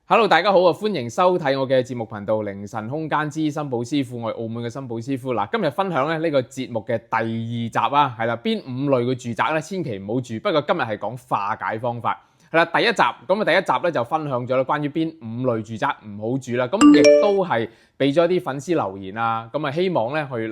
Hello，大家好啊！歡迎收睇我嘅節目頻道《凌晨空間之新寶師傅》，我係澳門嘅新寶師傅。嗱，今日分享咧呢個節目嘅第二集啊，係啦，邊5類嘅住宅咧，千祈唔好住。不過今日係講化解方法，係啦，第一集咁啊，第一集咧就分享咗關於邊5類住宅唔好住啦。咁亦都係俾咗啲粉絲留言啊，咁啊希望咧去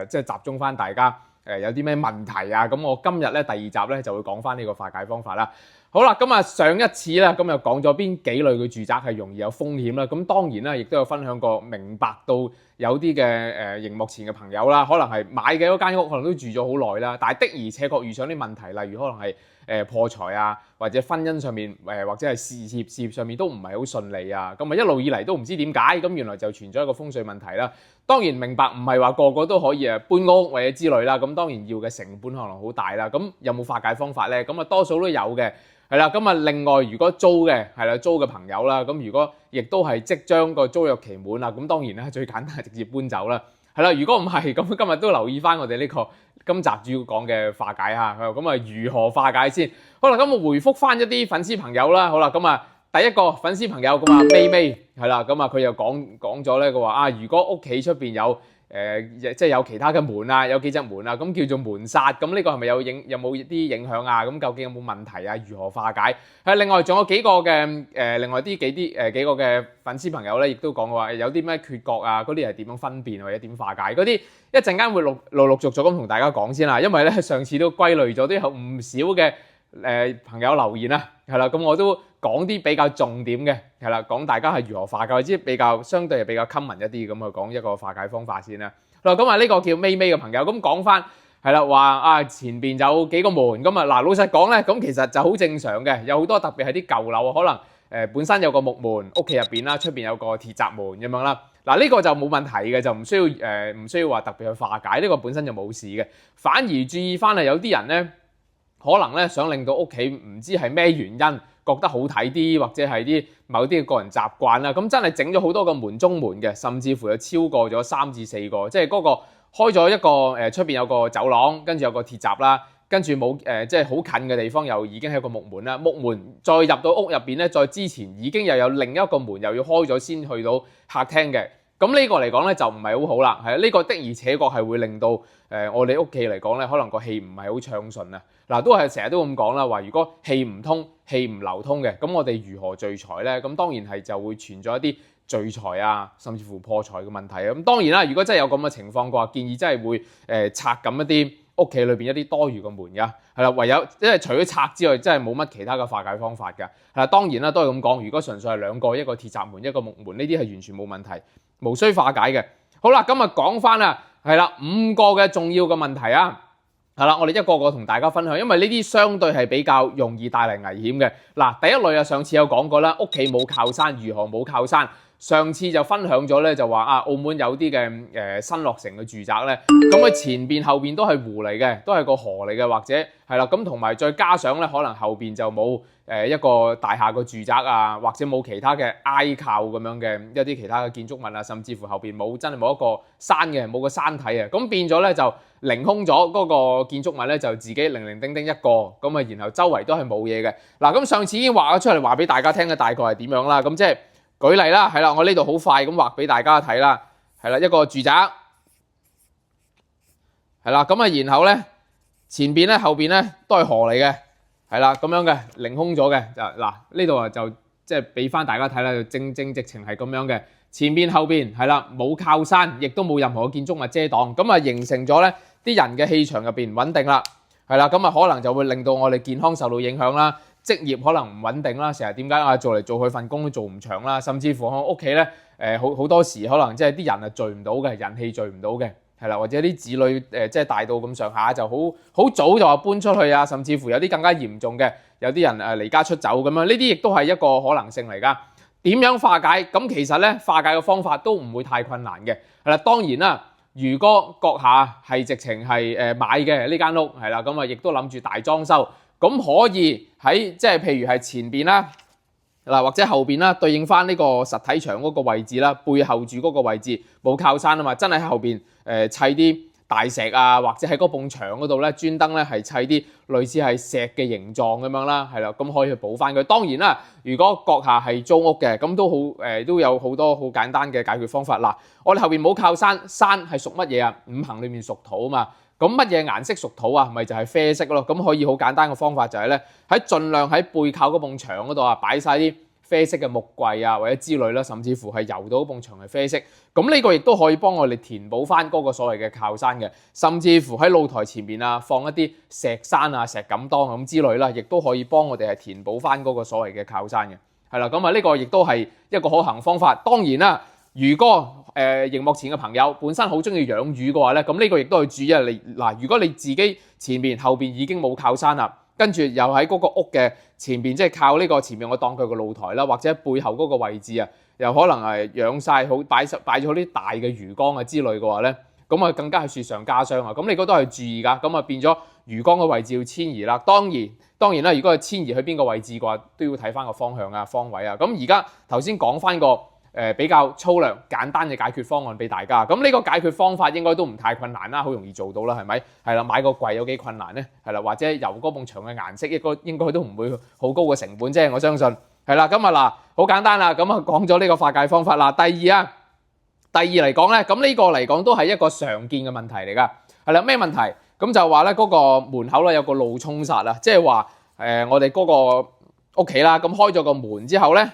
即係集中翻大家有啲咩問題啊。咁我今日咧第二集咧就會講翻呢個化解方法啦。好啦，咁啊上一次咧，咁又講咗邊幾類嘅住宅係容易有風險啦。咁當然啦，亦都有分享過明白到有啲嘅熒幕前嘅朋友啦，可能係買嘅嗰間屋可能都住咗好耐啦，但係的而且確遇上啲問題，例如可能係破財啊，或者婚姻上面或者係事業上面都唔係好順利啊。咁啊一路以嚟都唔知點解，咁原來就存在一個風水問題啦。當然明白唔係話個個都可以搬屋或者之類啦。咁當然要嘅成本可能好大啦。咁有冇化解方法呢？咁啊多數都有嘅。係啦，咁啊另外如果租嘅係啦，租嘅朋友啦，咁如果亦都係即將個租約期滿啦，咁當然咧最簡單係直接搬走啦。係啦，如果唔係咁，今日都留意翻我哋呢個今集主要講嘅化解嚇。咁啊如何化解先？好啦，咁我回覆翻一啲粉絲朋友啦。好啦，咁啊第一個粉絲朋友咁啊咪係啦，咁啊佢又講咗咧，佢話啊如果屋企出邊有即係有其他嘅門啊，有幾隻門啊，咁叫做門煞，咁呢個係咪有冇啲影響啊？咁究竟有冇問題啊？如何化解？另外仲有幾個嘅另外幾個嘅粉絲朋友咧，亦都講話有啲咩缺角啊，嗰啲係點樣分辨或者點化解？嗰啲一陣間會陸續咁同大家講先啦，因為咧上次都歸類咗都有唔少嘅朋友留言啊，係啦，咁我都講啲比較重點嘅，係啦，講大家係如何化解，或者比較相對係比較 common 一啲咁去講一個化解方法先啦。嗱，咁啊呢個叫咪嘅朋友，咁講翻係啦，話啊前邊有幾個門，咁啊嗱老實講咧，咁其實就好正常嘅，有好多特別係啲舊樓，可能本身有個木門，屋企入邊啦，出邊有個鐵閘門咁樣啦。嗱呢個就冇問題嘅，就唔需要話特別去化解，呢個本身就冇事嘅。反而注意翻係有啲人咧，可能咧想令到屋企唔知係咩原因覺得好睇啲，或者係啲某啲嘅個人習慣啦，咁真係整咗好多個門中門嘅，甚至乎有超過咗3至4個，即係嗰個開咗一個出邊有個走廊，跟住有個鐵閘啦，跟住冇即係好近嘅地方又已經係一個木門啦，木門再入到屋入邊咧，再之前已經又有另一個門又要開咗先去到客廳嘅。咁呢個嚟講咧就唔係好好啦，係呢個的而且確係會令到我哋屋企嚟講咧，可能個氣唔係好暢順啊。嗱，都係成日都咁講啦，話如果氣唔通、氣唔流通嘅，咁我哋如何聚財咧？咁當然係就會存在一啲聚財啊，甚至乎破財嘅問題啊。咁當然啦，如果真係有咁嘅情況嘅話，建議真係會拆緊一啲屋企裏邊一啲多餘嘅門㗎，係啦，唯有即係除咗拆之外，真係冇乜其他嘅化解方法㗎。係啦，當然啦，都係咁講，如果純粹係兩個，一個鐵閘門，一個木門，呢啲係完全冇問題，無需化解嘅。好啦，今日講翻啦，係啦，5個嘅重要嘅問題啊。係啦，我哋一個個同大家分享，因為呢啲相對係比較容易帶嚟危險嘅。嗱，第一類啊，上次有講過啦，屋企冇靠山，如何冇靠山？上次就分享咗咧，就話啊，澳門有啲嘅新落成嘅住宅咧，咁佢前邊後邊都係湖嚟嘅，都係個河嚟嘅，或者係啦，咁同埋再加上咧，可能後邊就冇一個大廈個住宅啊，或者冇其他嘅挨靠咁樣嘅一啲其他嘅建築物啊，甚至乎後邊真係冇一個山嘅，冇個山體啊，咁變咗咧就凌空咗嗰個建築物咧，就自己零零丁丁一個，咁啊，然後周圍都係冇嘢嘅。嗱，咁上次已經畫咗出嚟，話俾大家聽嘅大概係點樣啦，咁即係。舉例啦，係啦，我呢度好快咁畫俾大家睇啦，係啦，一個住宅，係啦，咁啊，然後咧前邊咧、後邊咧都係河嚟嘅，係啦，咁樣嘅凌空咗嘅，就嗱呢度啊就即係俾翻大家睇啦，就正直情係咁樣嘅，前邊後邊係啦，冇靠山，亦都冇任何嘅建築物遮擋，咁啊形成咗咧啲人嘅氣場入邊唔穩定啦，係啦，咁啊可能就會令到我哋健康受到影響啦。職業可能唔穩定啦，成日點解啊做嚟做去份工都做唔長啦，甚至乎喺屋企咧好多時可能即係啲人啊聚唔到嘅，人氣聚唔到嘅，係啦，或者啲子女即係大到咁上下就好早就話搬出去啊，甚至乎有啲更加嚴重嘅，有啲人離家出走咁樣，呢啲亦都係一個可能性嚟㗎。點樣化解？咁其實咧化解嘅方法都唔會太困難嘅，係啦，當然啦，如果閣下係直情係買嘅呢間屋，係啦，咁啊亦都諗住大裝修。咁可以喺即係譬如係前邊啦，嗱或者後邊啦，對應翻呢個實體牆嗰個位置啦，背後住嗰個位置冇靠山啊嘛，真係喺後邊砌啲大石啊，或者喺嗰埲牆嗰度咧，專登咧係砌啲類似係石嘅形狀咁樣啦，係啦，咁可以去補翻佢。當然啦，如果閣下係租屋嘅，咁都好都有好多好簡單嘅解決方法。嗱，我哋後邊冇靠山，山係屬乜嘢啊？五行裏面屬土啊嘛。咁乜嘢顏色屬土啊？咪就係啡色咯。咁可以好簡單嘅方法就係咧，盡量喺背靠嗰埲牆嗰度啊，擺晒啲啡色嘅木櫃啊，或者之類啦，甚至乎係油到嗰埲牆係啡色。咁呢個亦都可以幫我哋填補翻嗰個所謂嘅靠山嘅，甚至乎喺露台前面啊，放一啲石山啊、石敢當咁之類啦，亦都可以幫我哋係填補翻嗰個所謂嘅靠山嘅。係啦，咁啊呢個亦都係一個可行方法。當然啦，如果熒幕前嘅朋友本身好中意養魚嘅話咧，咁呢個亦都要注意啊。嗱，如果你自己前面後邊已經冇靠山啦，跟住又喺嗰個屋嘅前邊，即係靠呢個前面，我當佢個露台啦，或者背後嗰個位置啊，又可能係養晒好擺咗啲大嘅魚缸啊之類嘅話咧，咁啊更加係雪上加霜啊！咁你嗰都係注意㗎，咁啊變咗魚缸嘅位置要遷移啦。當然啦，如果係遷移去邊個位置嘅話，都要睇翻個方向啊、方位啊。咁而家頭先講翻個比較粗略簡單嘅解決方案俾大家。咁呢個解決方法應該都唔太困難啦，好容易做到啦，係咪？係啦，買個櫃有幾困難咧？係啦，或者油嗰埲牆嘅顏色應該都唔會好高嘅成本啫，我相信。係啦，咁啊嗱，好簡單啦，咁啊講咗呢個化解方法啦。第二嚟講咧，咁呢個嚟講都係一個常見嘅問題嚟㗎。係啦，咩問題？咁就話咧嗰個門口咧有個路衝煞啊，即係話我哋嗰個屋企啦，咁開咗個門之後咧。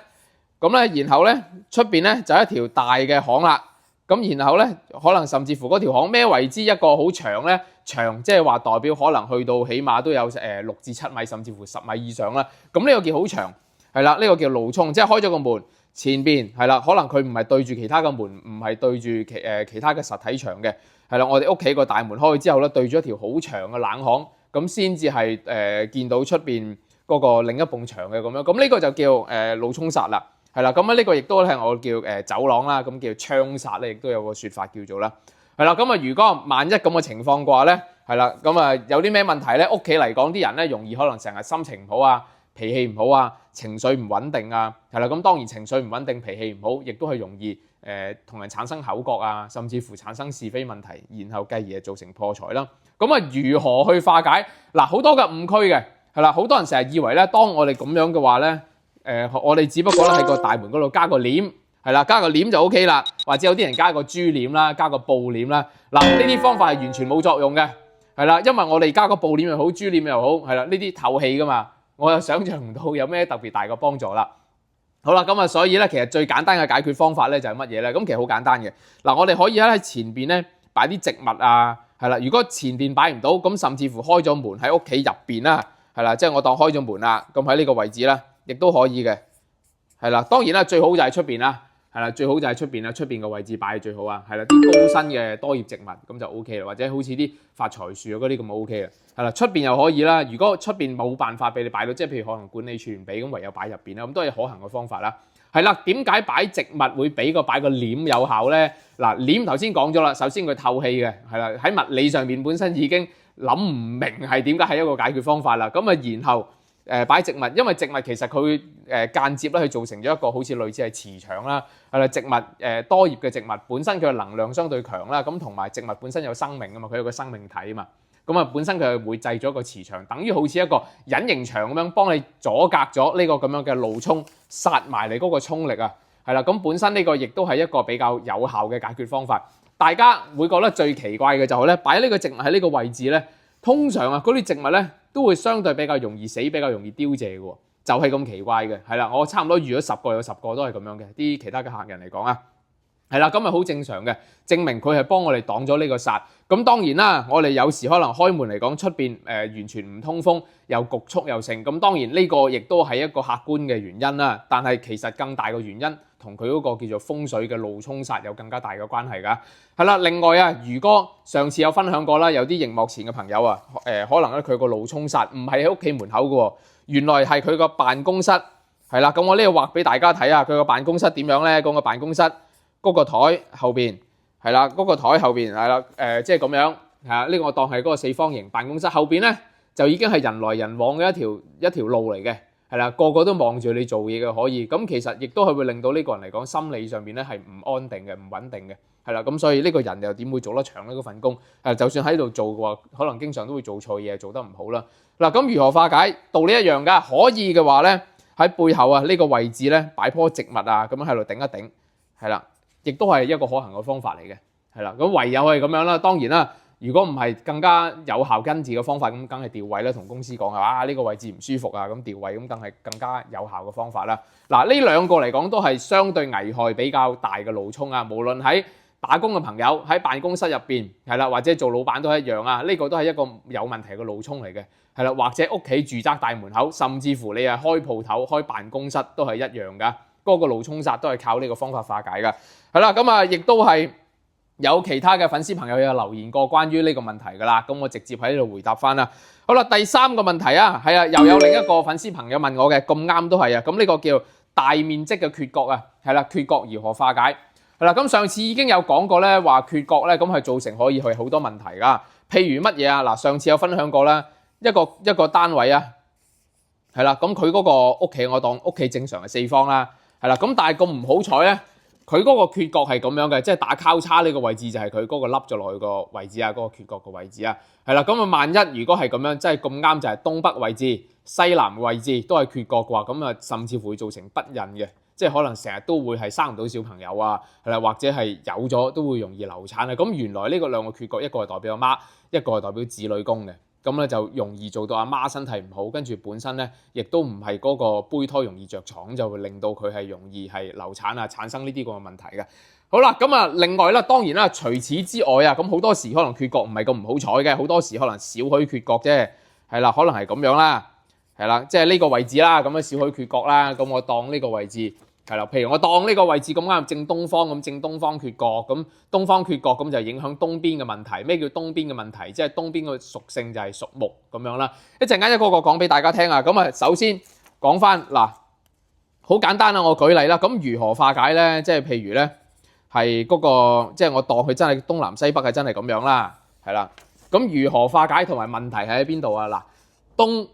咁咧，然後咧出邊咧就一條大嘅巷啦。咁然後咧，可能甚至乎嗰條巷咩為之一個好長咧？長即係話代表可能去到起碼都有6至7米，甚至乎10米以上啦。咁呢個叫好長，係啦，呢個叫路衝，即係開咗個門前邊係啦，可能佢唔係對住其他嘅門，唔係對住其他嘅實體牆嘅，係啦，我哋屋企個大門開之後咧，對住一條好長嘅冷巷，咁先至係見到出邊嗰個另一埲牆嘅咁樣。咁呢個就叫路衝煞啦。係啦，咁呢個亦都係我叫走廊啦，咁叫窗煞咧，亦都有個説法叫做啦。係啦，咁啊，如果萬一咁嘅情況嘅話咧，係啦，咁啊有啲咩問題咧？屋企嚟講，啲人咧容易可能成日心情唔好啊，脾氣唔好啊，情緒唔穩定啊，係啦，咁當然情緒唔穩定、脾氣唔好，亦都係容易同人產生口角啊，甚至乎產生是非問題，然後繼而造成破財啦。咁啊，如何去化解？嗱，好多嘅誤區嘅，係啦，好多人成日以為咧，當我哋咁樣嘅話咧。我哋只不過咧喺個大門嗰度加個簾，係啦，加個簾就 OK 啦。或者有啲人加個珠簾啦，加個布簾啦。嗱，呢啲方法係完全冇作用嘅，係啦，因為我哋加個布簾又好，珠簾又好，係啦，呢啲透氣噶嘛，我又想象唔到有咩特別大嘅幫助啦。好啦，咁啊，所以咧，其實最簡單嘅解決方法咧就係乜嘢咧？咁其實好簡單嘅。嗱，我哋可以喺前邊咧擺啲植物啊，係啦。如果前邊擺唔到，咁甚至乎開咗門喺屋企入邊啦，係啦，即係我當開咗門啦，咁喺呢個位置啦。亦都可以嘅，係啦，當然啦，最好就係出邊啦，係啦，最好就係出邊啦，出邊個位置擺係最好啊，係啦，啲高身嘅多葉植物咁就 O K 啦，或者好似啲發財樹嗰啲咁 O K 啦，係啦，出邊又可以啦。如果出邊冇辦法俾你擺到，即係譬如可能管理處唔俾，咁唯有擺入邊啦，咁都係可行嘅方法啦。係啦，點解擺植物會比個擺個簾有效咧？嗱，簾頭先講咗啦，首先佢透氣嘅，係啦，喺物理上面本身已經諗唔明係點解係一個解決方法啦。咁啊，然後擺植物，因為植物其實佢間接咧去造成咗一個好似類似係磁場啦，係啦，植物多葉嘅植物本身佢嘅能量相對強啦，咁同埋植物本身有生命啊嘛，佢有個生命體啊嘛，咁啊本身佢係會製咗一個磁場，等於好似一個隱形牆咁樣幫你阻隔咗呢個咁樣嘅路衝，殺埋你嗰個衝力啊，係啦，咁本身呢個亦都係一個比較有效嘅解決方法。大家會覺得最奇怪嘅就係咧，擺呢個植物喺呢個位置咧，通常啊嗰啲植物咧，都會相對比較容易死，比較容易凋謝嘅喎，就係咁奇怪嘅，係啦，我差唔多預咗10個有10個都係咁樣嘅，啲其他嘅客人嚟講啊，係啦，咁係好正常嘅，證明佢係幫我哋擋咗呢個煞。咁當然啦，我哋有時可能開門嚟講，出邊完全唔通風，又局促又盛，咁當然呢個亦都係一個客觀嘅原因啦。但係其實更大嘅原因同佢嗰個叫做風水嘅路衝煞有更加大嘅關係㗎。係啦，另外啊，如果上次有分享過啦，有啲熒幕前嘅朋友啊，可能咧佢個路衝煞唔係喺屋企門口嘅喎，原來係佢個辦公室。係啦，咁我呢度畫俾大家睇下佢個辦公室點樣咧？嗰個辦公室嗰個台後邊係啦，嗰個台後邊係啦，即係咁樣係啊。呢個我當係嗰個四方形辦公室後邊咧，就已經係人來人往嘅一條路嚟嘅，係啦，個個都望住你做嘢嘅可以。咁其實亦都係會令到呢個人嚟講心理上邊咧係唔安定嘅、唔穩定嘅。係啦，咁所以呢個人又點會做得長呢？嗰份工就算喺度做嘅話，可能經常都會做錯嘢，做得唔好啦。嗱，咁如何化解？道理一樣㗎，可以嘅話咧，喺背後啊呢個位置咧擺棵植物啊，咁樣喺度頂一頂，係啦，亦都係一個可行嘅方法嚟嘅，係啦。咁唯有係咁樣啦，當然啦。如果唔係更加有效根治嘅方法，咁梗係調位啦，同公司講啊，呢個位置唔舒服啊，咁調位咁梗係更加有效嘅方法啦。嗱，呢兩個嚟講都係相對危害比較大嘅路衝啊，無論喺打工嘅朋友喺辦公室入邊係啦，或者做老闆都一樣啊，呢個都係一個有問題嘅路衝嚟嘅，係啦，或者屋企住宅大門口，甚至乎你係開鋪頭、開辦公室都係一樣噶，嗰個路衝殺都係靠呢個方法化解噶，係啦，咁啊亦都係。有其他嘅粉絲朋友有留言過關於呢個問題㗎啦，咁我直接喺呢度回答翻啦。好啦，第三個問題啊，係啊，又有另一個粉絲朋友問我嘅，咁啱都係啊，咁呢個叫大面積嘅缺角啊，係啦，缺角如何化解？係啦，咁上次已經有講過咧，話缺角咧，咁係造成可以係好多問題㗎。譬如乜嘢啊？嗱，上次有分享過啦，一個單位啊，係啦，咁佢嗰個屋企我當屋企正常係四方啦，係啦，咁但係咁唔好彩咧。佢嗰個缺角係咁樣嘅，即係打交叉呢個位置就係佢嗰個凹咗落去個位置啊，嗰個缺角個位置啊，係啦。咁啊，萬一如果係咁樣，即係咁啱就係東北位置、西南位置都係缺角嘅話，咁啊，甚至乎會造成不孕嘅，即係可能成日都會係生唔到小朋友啊，係啦，或者係有咗都會容易流產啊。咁原來呢個兩個缺角，一個係代表阿媽，一個係代表子女宮嘅。咁咧就容易做到阿媽身體唔好，跟住本身咧亦都唔係嗰個胚胎容易着床，就會令到佢係容易係流產啊，產生呢啲咁嘅問題嘅。好啦，咁啊另外啦，當然啦，除此之外啊，咁好多時可能缺角唔係咁唔好彩嘅，好多時可能少許缺角啫，係啦，可能係咁樣啦，係啦，即係呢個位置啦，咁樣少許缺角啦，咁我當呢個位置。係啦，譬如我當呢個位置咁啱正東方咁，正東方缺角，咁東方缺角咁就影響東邊嘅問題。咩叫東邊嘅問題？即係東邊嘅屬性就係屬木咁樣啦。一陣間一個個講俾大家聽啊。咁啊，首先講翻嗱，好簡單啦，我舉例啦。咁如何化解咧？即係譬如咧，係嗰個即係我當佢真係東南西北係真係咁樣啦，係啦。咁如何化解同埋問題係喺邊度啊？嗱，東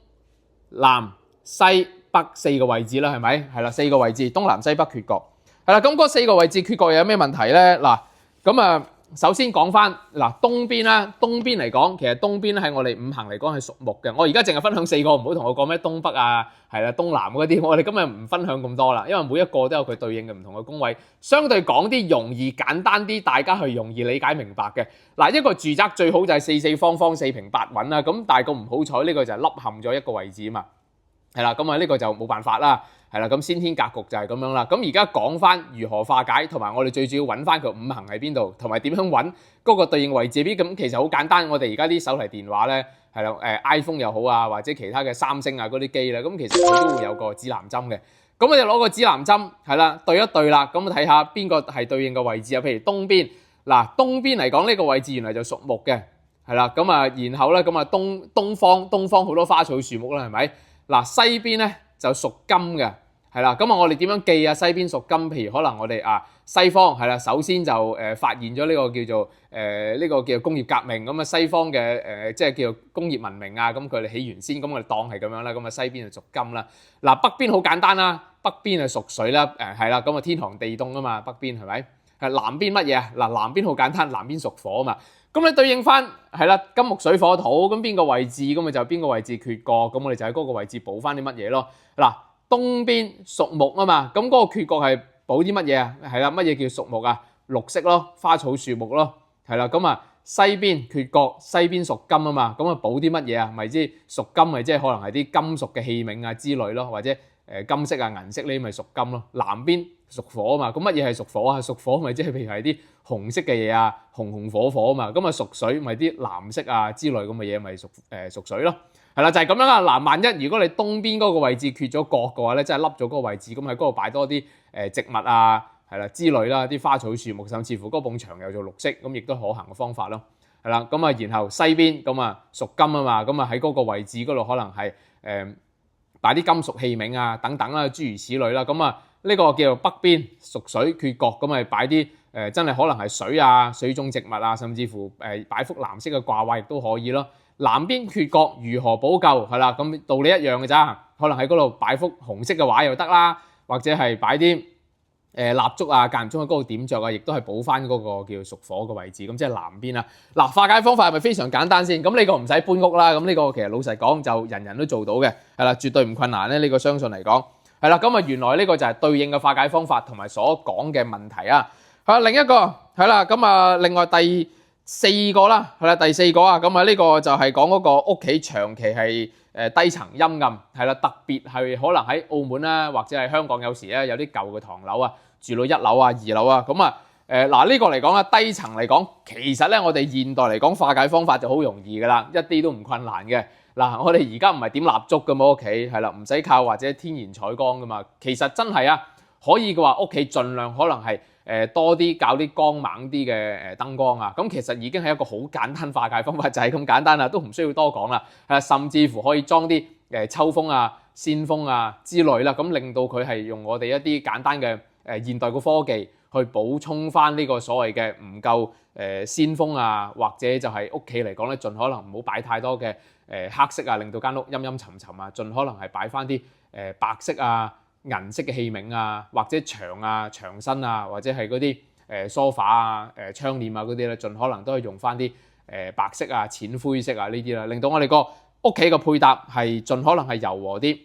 南西北四個位置啦，係咪？係啦，四個位置，東南西北缺角，係啦。咁嗰四個位置缺角有咩問題咧？嗱，咁啊，首先講翻嗱東邊啦，東邊嚟講，其實東邊喺我哋五行嚟講係屬木嘅。我而家淨係分享四個，唔好同我講咩東北啊，係啦，東南嗰啲，我哋今日唔分享咁多啦，因為每一個都有佢對應嘅唔同嘅宮位，相對講啲容易簡單啲，大家係容易理解明白嘅。嗱，一個住宅最好就係四四方方、四平八穩啦。咁但係個唔好彩呢個就係凹陷咗一個位置啊嘛。係啦，咁啊呢個就冇辦法啦，係啦，咁先天格局就係咁樣啦。咁而家講翻如何化解，同埋我哋最主要揾翻佢五行喺邊度，同埋點樣揾嗰個對應位置邊。咁其實好簡單，我哋而家啲手提電話咧，係啦，iPhone 又好啊，或者其他嘅三星啊嗰啲機咧，咁其實佢都會有個指南針嘅。咁我哋攞個指南針，係啦，對一對啦，咁睇下邊個係對應嘅位置啊。譬如東邊，嗱東邊嚟講呢個位置原來就屬木嘅，係啦，咁啊然後咧咁啊東方好多花草樹木啦，係咪？嗱西邊咧就屬金嘅，係啦，咁啊我哋點樣記啊？西邊屬金，譬如可能我哋西方係啦，首先就發現咗呢個叫做呢個叫工業革命，咁啊西方嘅即係叫做工業文明啊，咁佢哋起源先，咁我哋當係咁樣啦，咁啊西邊就屬金啦。嗱北邊好簡單啦，北邊係屬水啦，係啦，咁啊天寒地凍啊嘛，北邊係咪？係南邊乜嘢啊？嗱南邊好簡單，南邊屬火啊嘛。咁你對應翻係啦，金木水火土，咁邊個位置咁咪就邊個位置缺角，咁我哋就喺嗰個位置補翻啲乜嘢咯。嗱，東邊屬木啊嘛，咁嗰個缺角係補啲乜嘢啊？係啦，乜嘢叫屬木啊？綠色咯，花草樹木咯，係啦，咁啊西邊缺角，西邊屬金啊嘛，咁啊補啲乜嘢啊？咪即係屬金咪即係可能係啲金屬嘅器皿啊之類咯，或者金色啊銀色呢啲咪屬金咯。南邊屬火啊嘛，咁乜嘢係屬火啊？屬火咪即係譬如係啲紅色嘅嘢啊，紅火火啊嘛，咁啊屬水咪啲藍色啊之類咁嘅嘢咪屬水咯，係啦就係咁樣啦。嗱，萬一如果你東邊嗰個位置缺咗角嘅話咧，即係凹咗嗰個位置，咁喺嗰度擺多啲植物啊，係啦之類啦，啲花草樹木，甚至乎嗰埲牆又做綠色，咁亦都可行嘅方法咯，係啦。咁啊然後西邊咁啊屬金啊嘛，咁啊喺嗰個位置嗰度可能係擺啲金屬器皿啊等等啦，諸如此類啦，咁啊。呢個叫做北邊屬水缺角，咁咪擺啲真係可能係水啊、水種植物啊，甚至乎擺幅藍色嘅掛畫亦都可以咯。南邊缺角如何補救？係啦，咁道理一樣嘅咋，可能喺嗰度擺幅紅色嘅畫又得啦，或者係擺啲蠟燭啊，間唔中喺嗰度點着啊，亦都係補翻嗰個叫屬火嘅位置，咁即係南邊啦。嗱，化解方法係咪非常簡單先？咁呢個唔使搬屋啦，咁呢個其實老實講就人人都做到嘅，係啦，絕對唔困難咧。呢個相信嚟講係啦。咁啊，原來呢個就係對應嘅化解方法同埋所講嘅問題啊。另一個係啦，咁啊，另外第四個啦，係啦，第四個啊，咁啊呢個就係講嗰個屋企長期係低層陰暗，係啦，特別係可能喺澳門啦，或者係香港有時咧有啲舊嘅唐樓啊，住到1樓啊、2樓啊，咁啊嗱呢個嚟講啦，低層嚟講，其實咧我哋現代嚟講化解方法就好容易噶啦，一啲都唔困難嘅。嗱，我哋而家唔係點蠟燭噶嘛，屋企係啦，唔使靠或者天然採光噶嘛，其實真係啊，可以嘅話屋企盡量可能係多啲搞啲光猛啲嘅燈光啊，咁其實已經係一個好簡單化解方法，就係咁簡單啦，都唔需要多講啦。甚至乎可以裝啲抽風啊、鮮風啊之類啦，咁令到佢係用我哋一啲簡單嘅現代嘅科技去補充翻呢個所謂嘅唔夠鮮風啊，或者就係屋企嚟講咧，盡可能唔好擺太多嘅黑色啊，令到間屋陰陰沉沉啊，盡可能係擺翻啲白色啊、銀色嘅器皿啊，或者牆啊、牆身啊，或者係嗰啲梳化啊、窗簾啊嗰啲咧，盡可能都係用翻啲白色啊、淺灰色啊呢啲啦，令到我哋個屋企嘅配搭係盡可能係柔和啲，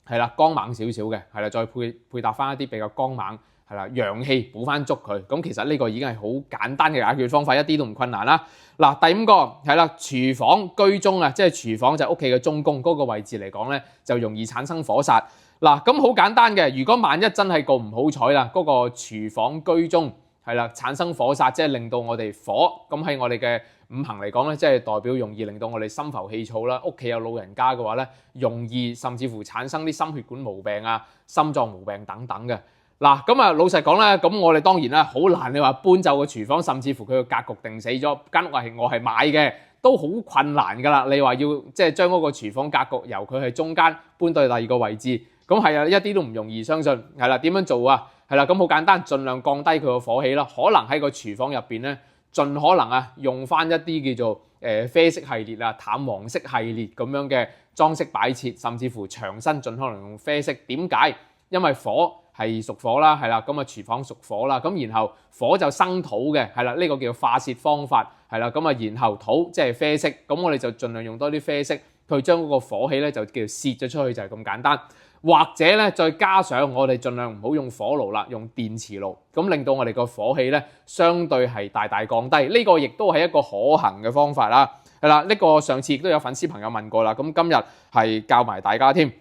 係啦，光猛少少嘅，係啦，再配搭翻一啲比較光猛，係啦，陽氣補翻足佢。咁其實呢個已經係好簡單嘅解決方法，一啲都唔困難啦。嗱，第5個係啦，廚房居中啊，即係廚房就係屋企嘅中宮嗰個位置嚟講咧，就容易產生火煞。嗱，咁好簡單嘅，如果萬一真係個唔好彩啦，嗰個廚房居中係啦產生火煞，即係令到我哋火咁喺我哋嘅五行嚟講咧，即係代表容易令到我哋心浮氣躁啦。屋企有老人家嘅話咧，容易甚至乎產生啲心血管毛病啊、心臟毛病等等嘅。嗱，咁啊老實講咧，咁我哋當然啦，好難你話搬走個廚房，甚至乎佢個格局定死咗，間屋係我係買嘅，都好困難㗎啦。你話要即係將嗰個廚房格局由佢係中間搬到第2個位置，咁係啊，一啲都唔容易。相信係啦，點樣做啊？係啦，咁好簡單，盡量降低佢個火氣啦。可能喺個廚房入邊咧，盡可能啊用翻一啲叫做啡色系列啊、淡黃色系列咁樣嘅裝飾擺設，甚至乎牆身盡可能用啡色。點解？因為火係屬火啦，係啦，咁啊廚房屬火啦，咁然後火就生土嘅，係啦，呢個叫化泄方法，係啦，咁啊然後土即係啡色，咁我哋就盡量用多啲啡色去將嗰個火氣咧就叫泄咗出去，就係咁簡單。或者咧再加上我哋盡量唔好用火爐啦，用電磁爐，咁令到我哋個火氣咧相對係大大降低。呢個亦都係一個可行嘅方法啦，係啦，呢個上次亦都有粉絲朋友問過啦，咁今日係教埋大家添。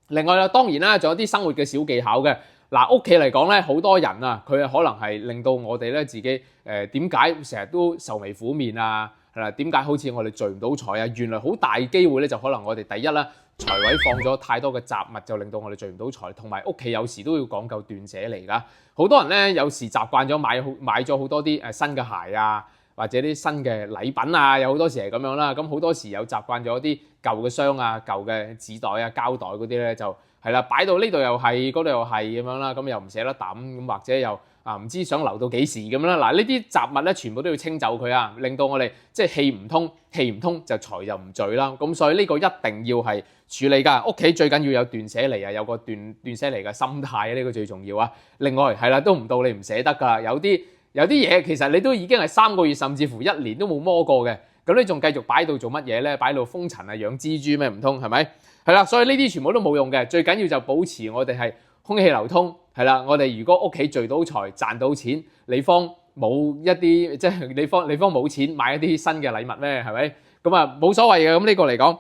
另外啦，當然啦，仲有啲生活嘅小技巧嘅。嗱，屋企嚟講咧，好多人啊，佢可能係令到我哋咧自己點解成日都愁眉苦面啊？係啦，點解好似我哋聚唔到財啊？原來好大機會咧，就可能我哋第一啦，財位放咗太多嘅雜物，就令到我哋聚唔到財。同埋屋企有時都要講究斷捨離㗎。好多人咧有時習慣咗買咗好多啲新嘅鞋啊，或者啲新嘅禮品啊，有好多時係咁樣啦。咁好多時有習慣咗啲舊嘅箱啊、舊嘅紙袋啊、膠袋嗰啲咧就。係啦，擺到呢度又係，嗰度又係咁樣啦，咁又唔捨得抌，咁或者又唔知想留到幾時咁啦。嗱，呢啲雜物咧，全部都要清走佢啊，令到我哋即係氣唔通，氣唔通就財又唔聚啦。咁所以呢個一定要係處理㗎。屋企最緊要有斷捨離啊，有個斷捨離嘅心態，呢個最重要啊。另外係啦，都唔到你唔捨得㗎，有啲嘢其實你都已經係3個月甚至乎1年都冇摸過嘅，咁你仲繼續擺到做乜嘢咧？擺到封塵啊，養蜘蛛咩唔通係咪？係啦，所以呢啲全部都冇用嘅，最緊要就保持我哋係空氣流通。係啦，我哋如果屋企聚到財賺到錢，你方冇一啲即係你方冇錢買一啲新嘅禮物咩？係咪？咁啊冇所謂嘅。咁呢個嚟講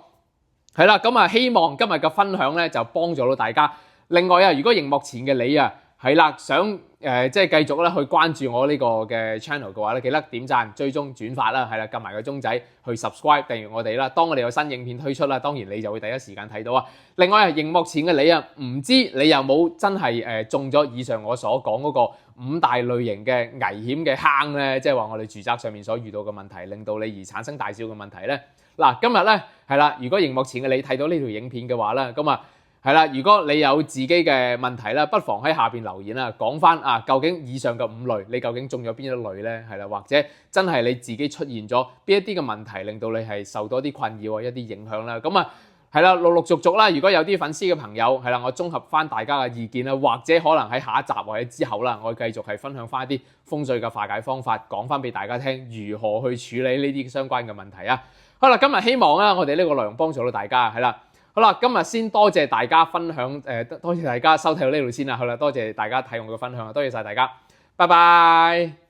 係啦，咁啊希望今日嘅分享咧就幫助到大家。另外啊，如果熒幕前嘅你啊係啦，想即係繼續咧去關注我呢個嘅 channel 嘅話咧，記得點讚、追蹤、轉發啦，係啦，撳埋個鐘仔去 subscribe 訂閱我哋啦。當我哋有新影片推出啦，當然你就會第一時間睇到啊。另外啊，熒幕前嘅你啊，唔知你有冇真係中咗以上我所講嗰個5大類型嘅危險嘅坑咧？即係話我哋住宅上面所遇到嘅問題，令到你而產生大小嘅問題咧。嗱，今日咧係啦，如果熒幕前嘅你睇到呢條影片嘅話咧，咁啊〜係啦，如果你有自己嘅問題啦，不妨喺下邊留言啦，講翻究竟以上嘅5類，你究竟中咗邊一類咧？係啦，或者真係你自己出現咗邊一啲嘅問題，令到你係受到一啲困擾啊、一啲影響啦。咁啊，係啦，陸陸續續啦，如果有啲粉絲嘅朋友係啦，我綜合翻大家嘅意見啦，或者可能喺下一集或者之後啦，我繼續係分享翻一啲風水嘅化解方法，講翻俾大家聽如何去處理呢啲相關嘅問題啊。好啦，今日希望我哋呢個內容幫助到大家，係啦。好啦，今日先多謝大家分享，多謝大家收睇到呢度先啦。好啦，多謝大家睇我嘅分享，多謝晒大家，拜拜。